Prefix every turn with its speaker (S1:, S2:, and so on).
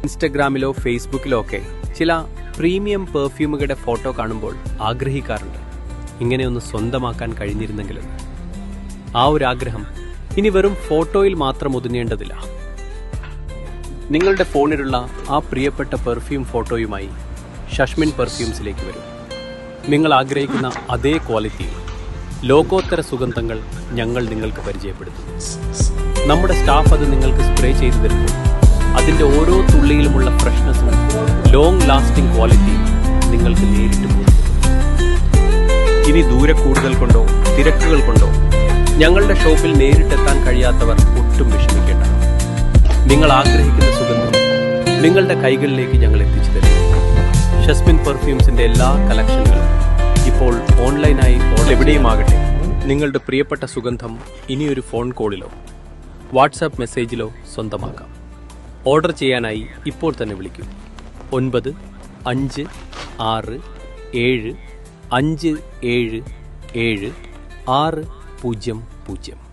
S1: ഇൻസ്റ്റഗ്രാമിലോ ഫേസ്ബുക്കിലോ ഒക്കെ ചില premium പെർഫ്യൂമുകളുടെ photo കാണുമ്പോൾ ആഗ്രഹിക്കാറുണ്ട്, ഇങ്ങനെയൊന്ന് സ്വന്തമാക്കാൻ കഴിഞ്ഞിരുന്നെങ്കിലും. ആ ഒരു ആഗ്രഹം ഇനി വെറും ഫോട്ടോയിൽ മാത്രം ഒതുങ്ങേണ്ടതില്ല. നിങ്ങളുടെ ഫോണിലുള്ള ആ പ്രിയപ്പെട്ട പെർഫ്യൂം ഫോട്ടോയുമായി ഷഷ്മിൻ പെർഫ്യൂംസിലേക്ക് വരും. നിങ്ങൾ ആഗ്രഹിക്കുന്ന അതേ ക്വാളിറ്റിയിൽ ലോകോത്തര സുഗന്ധങ്ങൾ ഞങ്ങൾ നിങ്ങൾക്ക് പരിചയപ്പെടുത്തും. നമ്മുടെ സ്റ്റാഫ് അത് നിങ്ങൾക്ക് സ്പ്രേ ചെയ്തു തരുമ്പോൾ അതിൻ്റെ ഓരോ തുള്ളിയിലുമുള്ള ഫ്രഷ്നെസ്സും ലോങ് ലാസ്റ്റിംഗ് ക്വാളിറ്റിയും നിങ്ങൾക്ക് നേരിട്ട് പോകും. ഇനി ദൂരെ കൂടുതൽ കൊണ്ടോ തിരക്കുകൾ കൊണ്ടോ ഞങ്ങളുടെ ഷോപ്പിൽ നേരിട്ടെത്താൻ കഴിയാത്തവർ ഒട്ടും വിഷമിക്കേണ്ട. നിങ്ങൾ ആഗ്രഹിക്കുന്ന സുഗന്ധം നിങ്ങളുടെ കൈകളിലേക്ക് ഞങ്ങൾ എത്തിച്ചു തരും. ഷസ്മിൻ പെർഫ്യൂംസിന്റെ എല്ലാ കളക്ഷനുകളും ഇപ്പോൾ ഓൺലൈനായി എവിടെയുമാകട്ടെ നിങ്ങളുടെ പ്രിയപ്പെട്ട സുഗന്ധം ഇനിയൊരു ഫോൺ കോളിലോ വാട്സാപ്പ് മെസ്സേജിലോ സ്വന്തമാക്കാം. ഓർഡർ ചെയ്യാനായി ഇപ്പോൾ തന്നെ വിളിക്കൂ. 955675776000.